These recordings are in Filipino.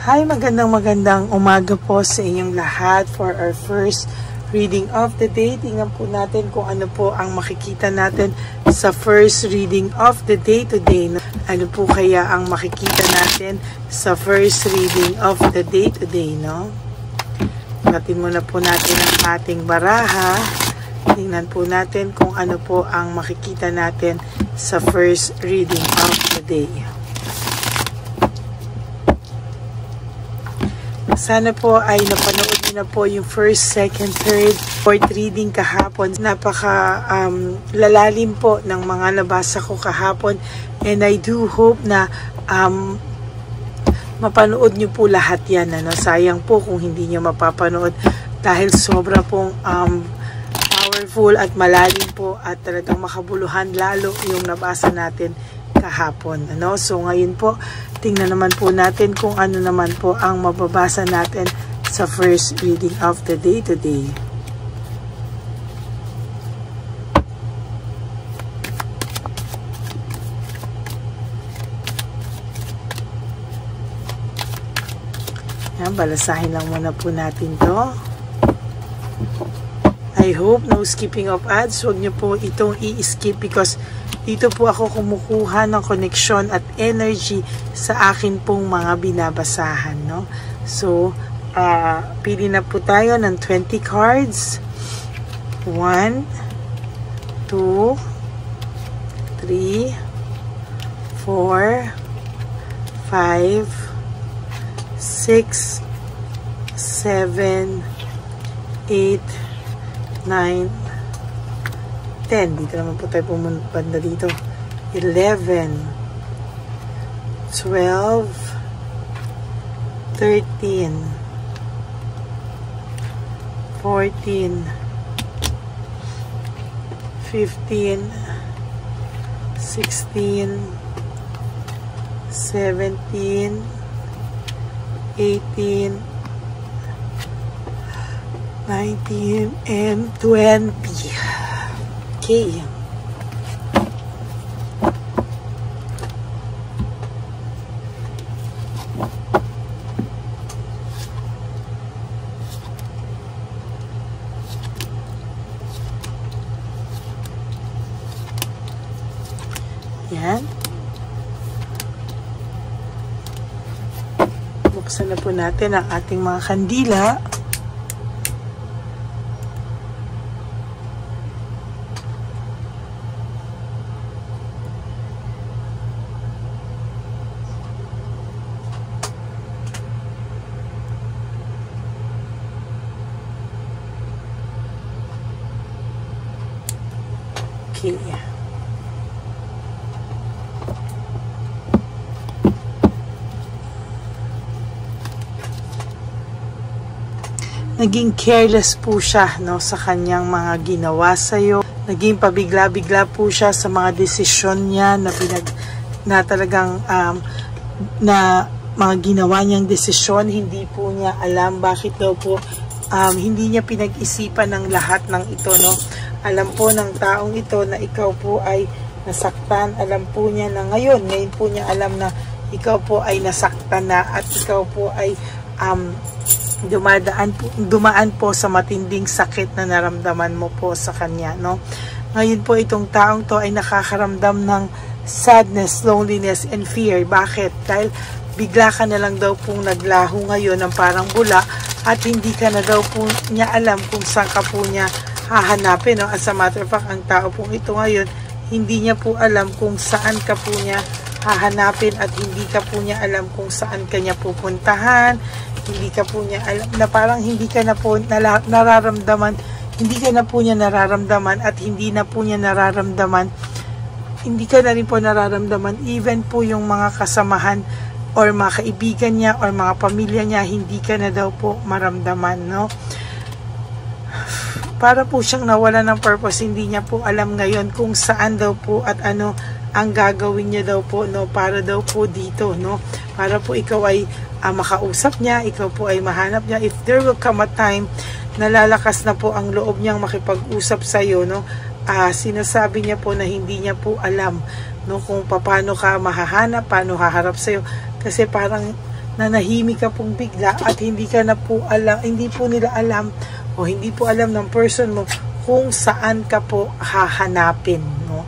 Hi, magandang umaga po sa inyong lahat for our first reading of the day. Tingnan po natin kung ano po ang makikita natin sa first reading of the day today. Ano po kaya ang makikita natin sa first reading of the day today, no? Natin muna po natin ang ating baraha. Tingnan po natin kung ano po ang makikita natin sa first reading of the day. Sana po ay napanood niyo na po yung first, second, third, fourth reading kahapon. Napaka lalalim po ng mga nabasa ko kahapon. And I do hope na mapanood niyo po lahat yan. Ano? Sayang po kung hindi niyo mapapanood dahil sobra pong powerful at malalim po at talagang makabuluhan lalo yung nabasa natin kahapon. Ano? So ngayon po, tingnan naman po natin kung ano naman po ang mababasa natin sa first reading of the day today. Yan, balasahin lang muna po natin to. I hope no skipping of ads. Huwag niyo po itong i-skip because dito po ako kumukuha ng connection at energy sa akin pong mga binabasahan, no? So, pili na po tayo ng 20 cards. 1, 2, 3, 4, 5, 6, 7, 8, 9, 10. Dito naman po tayo pumunta dito. 11, 12, 13, 14, 15, 16, 17, 18, 19, and 20. Okay. Yan. Buksan na po natin ang ating mga kandila. Okay. Naging careless po siya, no, sa kanyang mga ginawa sa'yo. Naging pabigla-bigla po siya sa mga desisyon niya na talagang na mga ginawa niyang desisyon. Hindi po niya alam bakit daw po hindi niya pinag-isipan ng lahat ng ito, no. Alam po ng taong ito na ikaw po ay nasaktan. Alam po niya na ngayon po niya alam na ikaw po ay nasaktan na at ikaw po ay dumaan po sa matinding sakit na naramdaman mo po sa kanya, no? Ngayon po itong taong to ay nakakaramdam ng sadness, loneliness, and fear. Bakit? Dahil bigla ka na lang daw pong naglaho ngayon ng parang bula at hindi ka na daw po niya alam kung saan ka po niya hahanapin, no? As a matter of fact, ang tao pong ito ngayon, hindi niya po alam kung saan ka po niya hahanapin at hindi ka po niya alam kung saan ka niya pupuntahan. Hindi ka po niya alam na parang hindi ka na po nararamdaman, hindi ka na po niya nararamdaman at hindi na po niya nararamdaman, hindi ka na rin po nararamdaman even po yung mga kasamahan or mga kaibigan niya or mga pamilya niya, hindi ka na daw po maramdaman, no? Para po siyang nawala ng purpose, hindi niya po alam ngayon kung saan daw po at ano ang gagawin niya daw po, no, para daw po dito, no, para po ikaw ay makausap niya, ikaw po ay mahanap niya. If there will come a time na lalakas na po ang loob niyang makipag-usap sa iyo, no, sinasabi niya po na hindi niya po alam, no, kung paano ka mahahanap, paano haharap sa iyo, kasi parang nanahimik ka pong bigla at hindi ka na po alam, hindi po nila alam o hindi po alam ng person mo kung saan ka po hahanapin, no?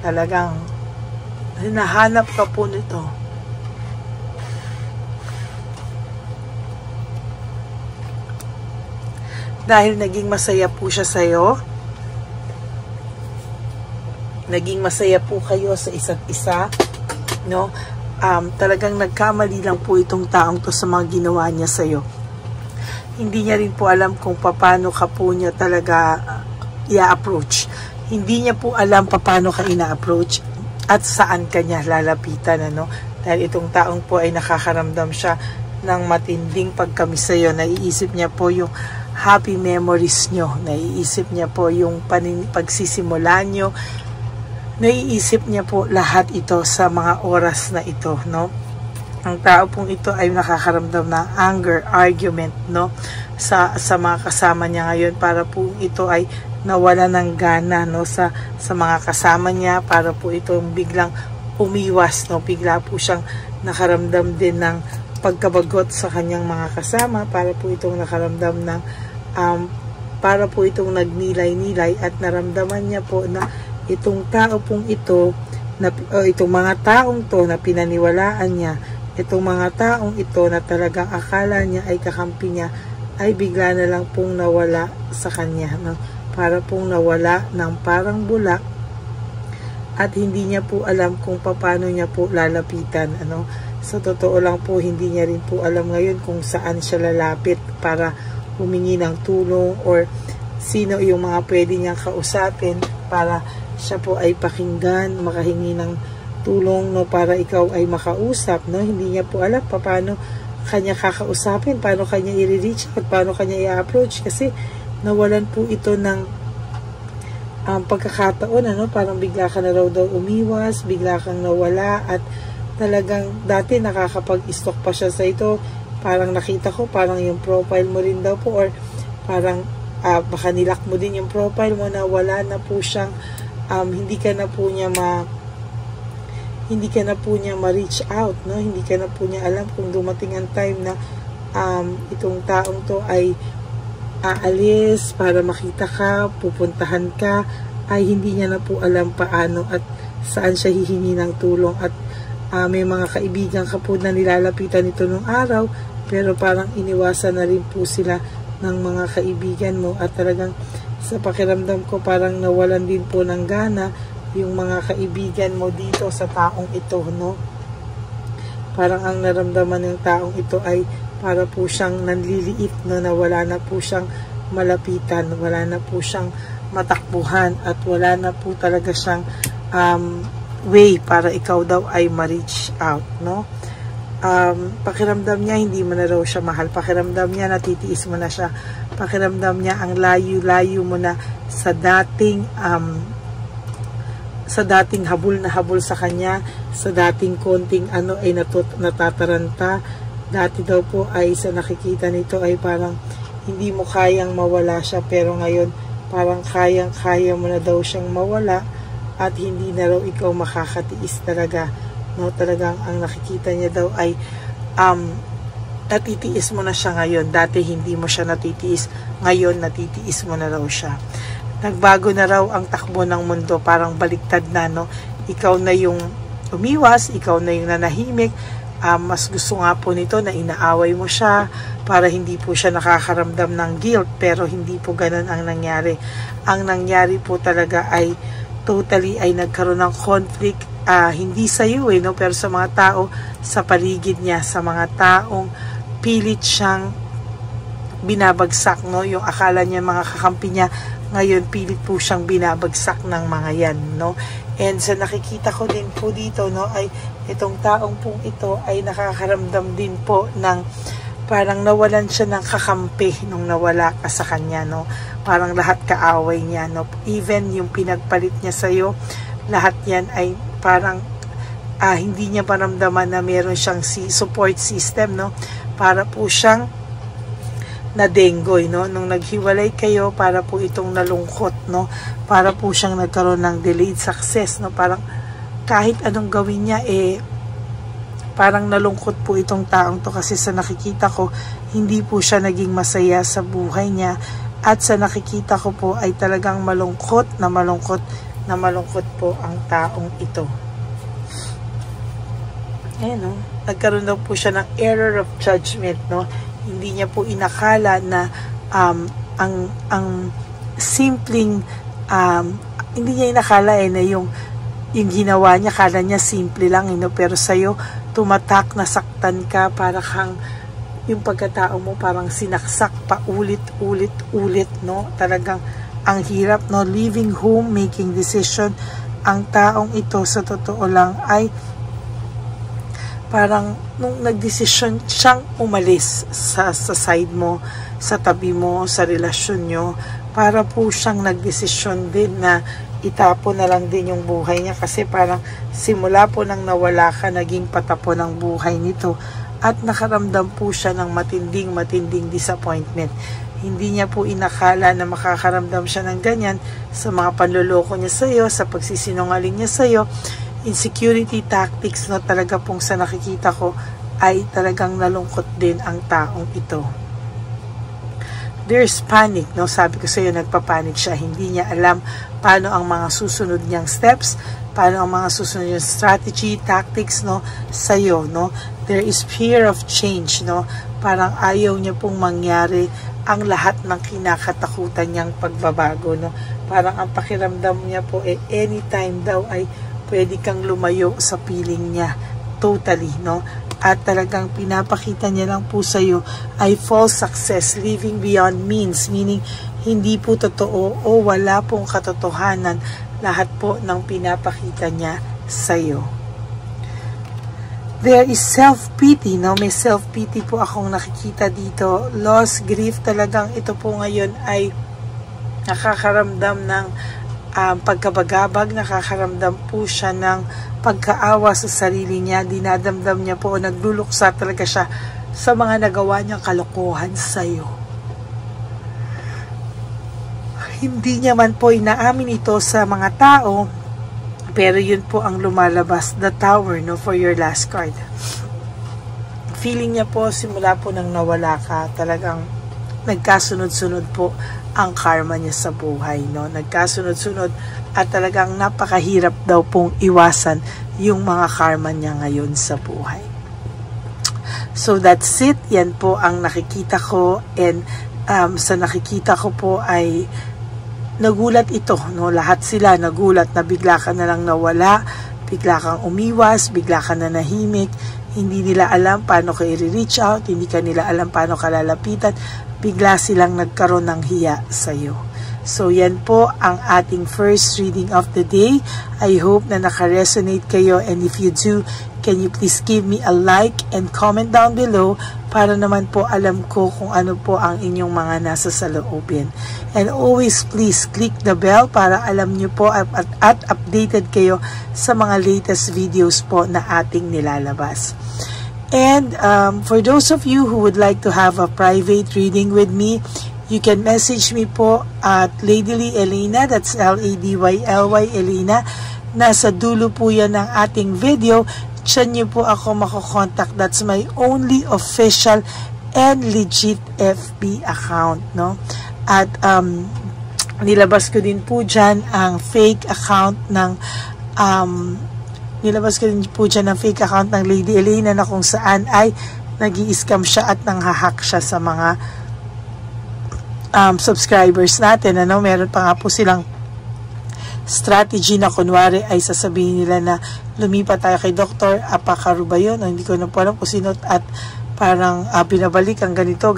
Talagang hinahanap ka po nito. Dahil naging masaya po siya sa'yo. Naging masaya po kayo sa isa't isa, no? Talagang nagkamali lang po itong taong to sa mga ginawa niya sa'yo. Hindi niya rin po alam kung paano ka po niya talaga i-approach. Hindi niya po alam paano ka ina-approach at saan ka niya lalapitan, ano? Dahil itong taong po ay nakakaramdam siya ng matinding pagkamis sa'yo. Naiisip niya po yung happy memories nyo. Naiisip niya po yung pagsisimula nyo. Naiisip niya po lahat ito sa mga oras na ito, no? Ang tao pong ito ay nakakaramdam ng anger, argument, no? Sa mga kasama niya ngayon, para po ito ay nawala ng gana, no? Sa mga kasama niya, para po ito biglang umiwas, no? Bigla po siyang nakaramdam din ng pagkabagot sa kanyang mga kasama, para po itong nakaramdam ng para po itong nagnilay-nilay at naramdaman niya po na itong tao pong ito, itong mga taong to na pinaniwalaan niya, itong mga taong ito na talagang akala niya ay kakampi niya, ay bigla na lang pong nawala sa kanya, no? Para pong nawala ng parang bula at hindi niya po alam kung paano niya po lalapitan, ano? Sa totoo lang po, hindi niya rin po alam ngayon kung saan siya lalapit para humingi ng tulong or sino yung mga pwede niyang kausapin para siya po ay pakinggan, makahingi ng tulong, no, para ikaw ay makausap, no? Hindi niya po alam paano kanya kakausapin, paano kanya i-reach out, paano kanya i-approach, kasi nawalan po ito ng pagkakataon, ano? Parang bigla ka na raw daw umiwas, bigla kang nawala, at talagang dati nakakapag-stalk pa siya sa ito. Parang nakita ko, parang yung profile mo rin daw po, or parang baka nilak mo din yung profile mo, na wala na po siyang hindi ka na po niya ma-reach out, no? Hindi ka na po niya alam kung dumating ang time na itong taong to ay aalis para makita ka, pupuntahan ka, ay hindi niya na po alam paano at saan siya hihingi ng tulong. At may mga kaibigan ka po na nilalapitan ito nung araw, pero parang iniwasan na rin po sila ng mga kaibigan mo, at talagang sa pakiramdam ko parang nawalan din po ng gana yung mga kaibigan mo dito sa taong ito, no? Parang ang naramdaman ng taong ito ay para po siyang nanliliit, no? Na wala na po siyang malapitan, wala na po siyang matakbuhan, at wala na po talaga siyang way para ikaw daw ay ma-reach out, no? Pakiramdam niya hindi mo na raw siya mahal, pakiramdam niya natitiis mo na siya, pakiramdam niya ang layo-layo mo na sa dating habol na habol sa kanya, sa dating konting ano ay natataranta. Dati daw po ay sa nakikita nito ay parang hindi mo kayang mawala siya, pero ngayon parang kaya mo na daw siyang mawala, at hindi na raw ikaw makakatiis talaga, no? Talagang ang nakikita niya daw ay natitiis mo na siya ngayon. Dati hindi mo siya natitiis, ngayon natitiis mo na raw siya. Nagbago na raw ang takbo ng mundo, parang baliktad na, no? Ikaw na yung umiwas, ikaw na yung nanahimik. Mas gusto nga po nito na inaaway mo siya para hindi po siya nakakaramdam ng guilt, pero hindi po ganun ang nangyari. Ang nangyari po talaga ay totally ay nagkaroon ng conflict, hindi sa iyo, no? Pero sa mga tao sa paligid niya, sa mga taong pilit siyang binabagsak, no? Yung akala niya mga kakampi niya, ngayon pilit po siyang binabagsak ng mga yan, no? And sa nakikita ko din po dito, no, ay itong taong pong ito ay nakakaramdam din po ng parang nawalan siya ng kakampi nung nawala ka sa kanya, no? Parang lahat kaaway niya, no? Even yung pinagpalit niya sa'yo, lahat yan ay parang hindi niya maramdaman na meron siyang support system, no? Para po siyang nadenggoy, no? Nung naghiwalay kayo, para po itong nalungkot, no? Para po siyang nagkaroon ng delayed success, no? Parang kahit anong gawin niya, parang nalungkot po itong taong to kasi sa nakikita ko, hindi po siya naging masaya sa buhay niya. At sa nakikita ko po ay talagang malungkot na malungkot po ang taong ito. Ayan, no? Nagkaroon daw po siya ng error of judgment, no? Hindi niya po inakala na ang simpleng hindi niya inakala na yung ginawa niya, kala niya simple lang, pero sa'yo tumatak, nasaktan ka, para kang yung pagkatao mo parang sinaksak pa ulit, no? Talagang ang hirap, no? Leaving home, making decision. Ang taong ito sa totoo lang ay parang nung nagdesisyon siyang umalis sa side mo, sa tabi mo, sa relasyon nyo, para po siyang nagdesisyon din na itapon na lang din yung buhay niya, kasi parang simula po nang nawala ka, naging patapon ang buhay nito at nakaramdam po siya ng matinding disappointment. Hindi niya po inakala na makakaramdam siya ng ganyan sa mga panloloko niya sa iyo, sa pagsisinungaling niya sa iyo. Insecurity tactics, no? Talaga pong sa nakikita ko ay talagang nalungkot din ang taong ito. There's panic, no? Sabi ko sa iyo, nagpapanik siya. Hindi niya alam paano ang mga susunod niyang steps, paano ang mga susunod niyang strategy, tactics, no? Sa iyo, no? There is fear of change, no? Parang ayaw niya pong mangyari ang lahat ng kinakatakutan niyang pagbabago, no? Parang ang pakiramdam niya po anytime daw ay pwede kang lumayo sa piling niya totally, no? At talagang pinapakita niya lang po sa iyo ay false success, living beyond means, meaning hindi po totoo o wala pong katotohanan lahat po ng pinapakita niya sa iyo. There is self-pity, no? May self-pity po akong nakikita dito. Loss, grief, talagang ito po ngayon ay nakakaramdam ng pagkabagabag, nakakaramdam po siya ng pagkaawa sa sarili niya, dinadamdam niya po, nagluluksa talaga siya sa mga nagawa niyang kalokohan sa iyo. Hindi niya man po inaamin ito sa mga tao, pero yun po ang lumalabas, the Tower, no, for your last card. Feeling niya po, simula po nang nawala ka, talagang nagkasunod-sunod po ang karma niya sa buhay, no? Nagkasunod-sunod at talagang napakahirap daw pong iwasan yung mga karma niya ngayon sa buhay. So that's it. Yan po ang nakikita ko, and sa nakikita ko po ay nagulat ito, no? Lahat sila nagulat na bigla ka na lang nawala, bigla kang umiwas, bigla ka na nahimik, hindi nila alam paano ka i-reach out, hindi ka nila alam paano ka lalapitan, bigla silang nagkaroon ng hiya sa iyo. So yan po ang ating first reading of the day. I hope na naka-resonate kayo, and if you do, can you please give me a like and comment down below para naman po alam ko kung ano po ang inyong mga nasa saloobin. And always please click the bell para alam nyo po at updated kayo sa mga latest videos po na ating nilalabas. And for those of you who would like to have a private reading with me, you can message me po at Ladyly Elena, that's L-A-D-Y-L-Y Elena. Nasa dulo po yan ng ating video. Diyan nyo po ako makokontak. That's my only official and legit FB account, no? At nilabas ko din po dyan ang fake account ng fake account ng Lady Elena, na kung saan ay nag-i-scam siya at nanghahack siya sa mga subscribers natin, ano? Meron pa nga po silang strategy na kunwari ay sasabihin nila na lumipat tayo kay Dr. Apakaru ba yun? O hindi ko na po alam kung sino, at parang binabalik ang ganito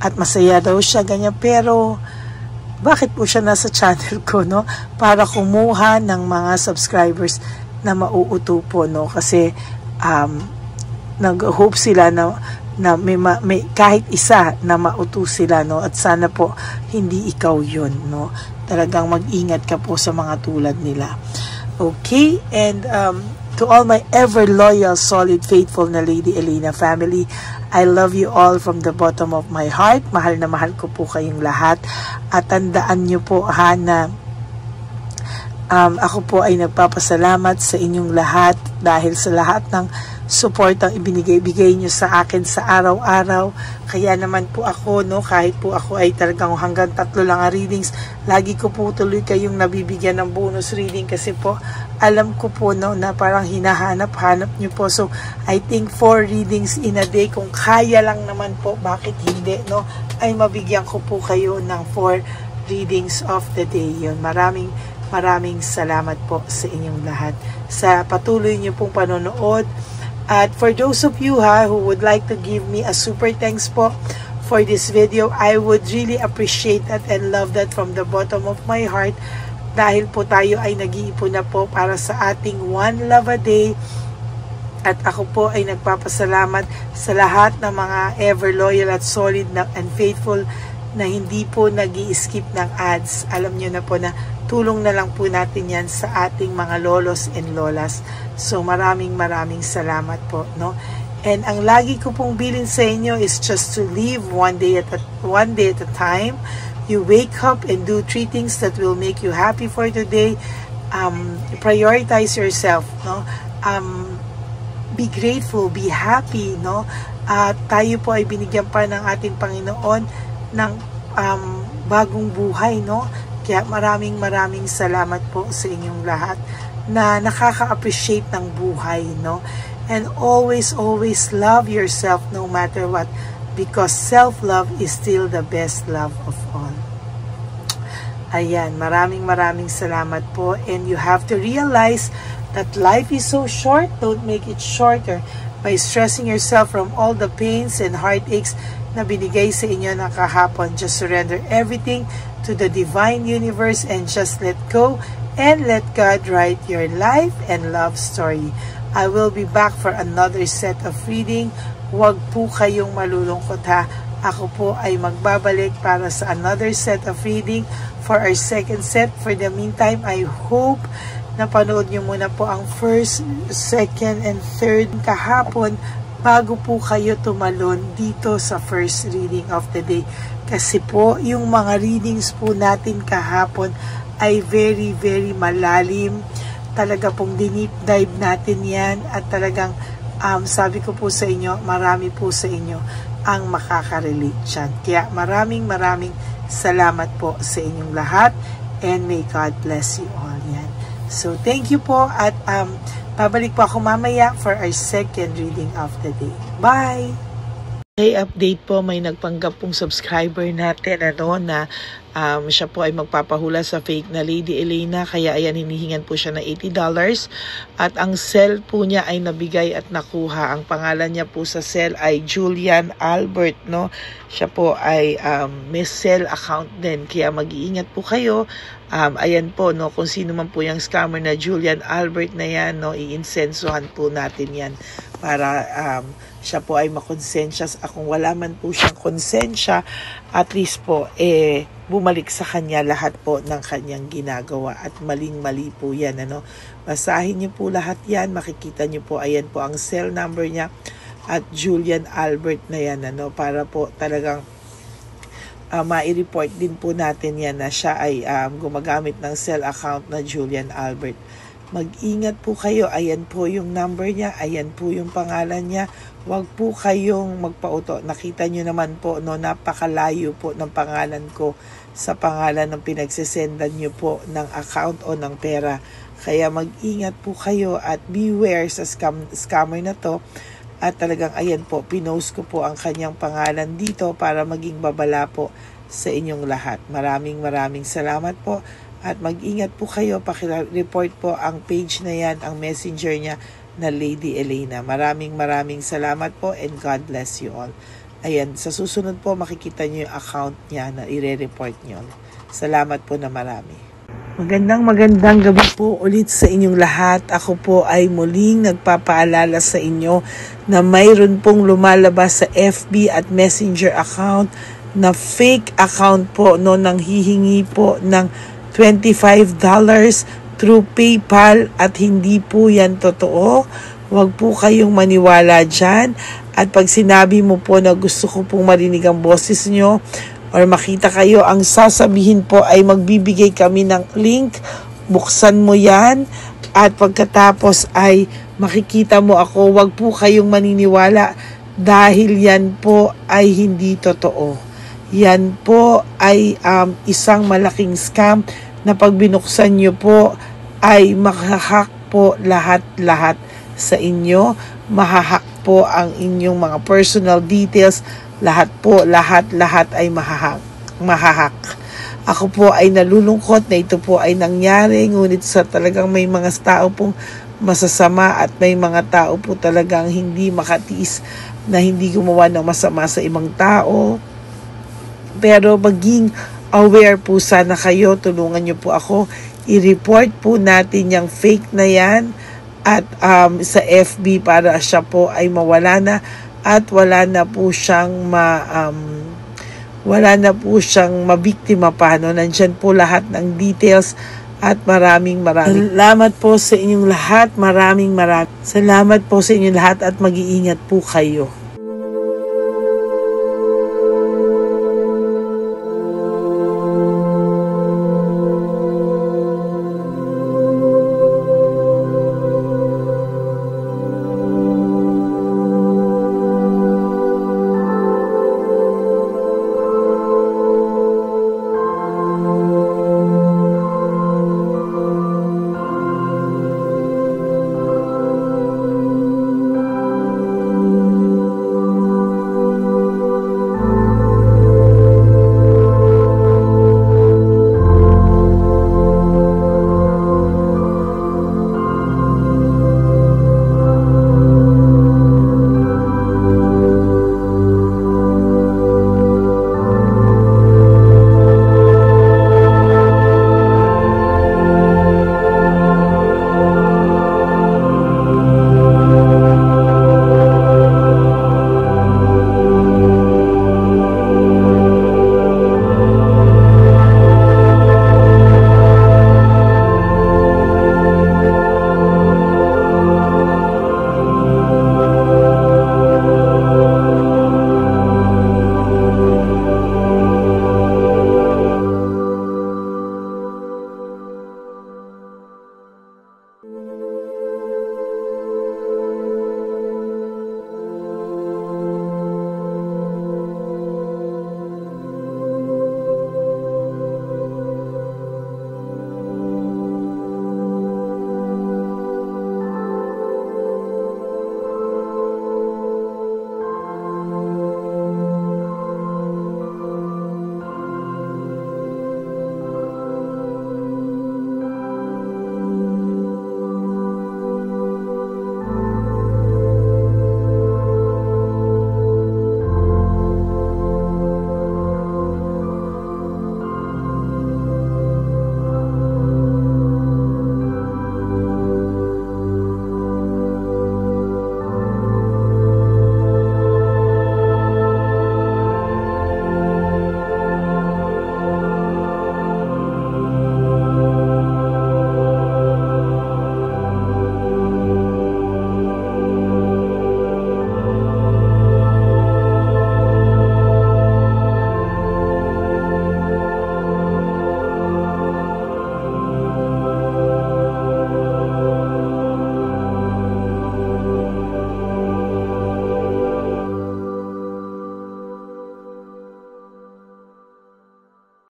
at masaya daw siya, ganyan. Pero bakit po siya nasa channel ko, no? Para kumuha ng mga subscribers na mauuto po, no? Kasi nag-hope sila na may kahit isa na mauto sila, no? At sana po hindi ikaw yun, no? Talagang mag-ingat ka po sa mga tulad nila. Okay, and to all my ever loyal, solid, faithful na Lady Elena family, I love you all from the bottom of my heart. Mahal na mahal ko po kayong lahat. At tandaan nyo po ha na ako po ay nagpapasalamat sa inyong lahat dahil sa lahat ng support ang ibinigay nyo sa akin sa araw-araw. Kaya naman po ako, no, kahit po ako ay talagang hanggang 3 lang ang readings, lagi ko po tuloy kayong nabibigyan ng bonus reading kasi po alam ko po, no, na parang hinahanap-hanap nyo po. So I think 4 readings in a day, kung kaya lang naman po, bakit hindi, no, ay mabigyan ko po kayo ng 4 readings of the day. Yun, maraming salamat po sa inyong lahat sa patuloy niyo pong panonood. At for those of you who would like to give me a super thanks po for this video, I would really appreciate that and love that from the bottom of my heart, dahil po tayo ay nag-iipon na po para sa ating One Love a Day. At ako po ay nagpapasalamat sa lahat ng mga ever loyal at solid and faithful na hindi po nag-i-skip ng ads. Alam nyo na po na tulong na lang po natin yan sa ating mga lolos and lolas. So maraming salamat po, no? And ang lagi ko pong bilin sa inyo is just to live one day at a time. You wake up and do 3 things that will make you happy for today. Prioritize yourself, no? Be grateful, be happy, no? Tayo po ay binigyan pa ng ating Panginoon ng bagong buhay, no? Kaya maraming salamat po sa inyong lahat na nakaka-appreciate ng buhay, no? And always love yourself no matter what, because self-love is still the best love of all. Ayan, maraming salamat po. And you have to realize that life is so short. Don't make it shorter by stressing yourself from all the pains and heartaches na binigay sa inyo ng kahapon. Just surrender everything to the divine universe and just let go and let God write your life and love story. I will be back for another set of reading. Huwag po kayong malulungkot, ha. Ako po ay magbabalik para sa another set of reading for our second set. For the meantime, I hope napanood nyo muna po ang first, second, and third kahapon bago po kayo tumalon dito sa first reading of the day. Kasi po, yung mga readings po natin kahapon ay very malalim. Talaga pong dinip dive natin yan at talagang sabi ko po sa inyo, marami po sa inyo ang makaka-relate dyan. Kaya maraming salamat po sa inyong lahat and may God bless you all. Yan. So thank you po at babalik po ako mamaya for our second reading of the day. Bye! Okay, update po, may nagpanggap pong subscriber natin na siya po ay magpapahula sa fake na Lady Elena, kaya ayan, hinihingan po siya ng $80 at ang cell po niya ay nabigay at nakuha. Ang pangalan niya po sa cell ay Julian Albert, no? Siya po ay may cell account din, kaya mag-iingat po kayo. Ayan po, no, kung sino man po yung scammer na Julian Albert na yan, no, i-insensuhan po natin yan para siya po ay makonsensya. Kung wala man po siyang konsensya, at least po bumalik sa kanya lahat po ng kanyang ginagawa at maling-mali po yan, ano. Basahin niyo po lahat yan, makikita niyo po, ayan po ang cell number niya at Julian Albert na yan, ano, para po talagang ma-report din po natin yan na siya ay gumagamit ng cell account na Julian Albert. Mag-ingat po kayo. Ayan po yung number niya. Ayan po yung pangalan niya. Huwag po kayong magpauto. Nakita nyo naman po, no, napakalayo po ng pangalan ko sa pangalan ng pinagsesendan nyo po ng account o ng pera. Kaya mag-ingat po kayo at beware sa scammer na to. At talagang ayan po, pinost ko po ang kanyang pangalan dito para maging babala po sa inyong lahat. Maraming salamat po. At mag-ingat po kayo, pakireport po ang page na yan, ang messenger niya na Lady Elena. Maraming salamat po and God bless you all. Ayan, sa susunod po makikita niyo yung account niya na i-report niyo. Salamat po na marami. Magandang gabi po ulit sa inyong lahat. Ako po ay muling nagpapaalala sa inyo na mayroon pong lumalabas sa FB at Messenger account na fake account po, no, nang hihingi po ng $25 through PayPal at hindi po yan totoo. Huwag po kayong maniwala dyan. At pag sinabi mo po na gusto ko pong marinig ang boses nyo or makita kayo, ang sasabihin po ay magbibigay kami ng link. Buksan mo yan At pagkatapos ay makikita mo ako, wag po kayong maniniwala dahil yan po ay hindi totoo. Yan po ay isang malaking scam na pag binuksan nyo po ay makahak po lahat-lahat sa inyo. Mahahak po ang inyong mga personal details. Lahat po, lahat ay mahahak. Ako po ay nalulungkot na ito po ay nangyari, ngunit sa talagang may mga tao pong masasama at may mga tao po talagang hindi makatiis na hindi gumawa ng masama sa ibang tao. Pero maging aware po sana kayo, tulungan niyo po ako, i-report po natin yung fake na yan at sa FB para siya po ay mawala na at wala na po siyang mabiktima pa. No? Nandyan po lahat ng details at maraming salamat po sa inyong lahat. Maraming salamat po sa inyong lahat at mag-iingat po kayo.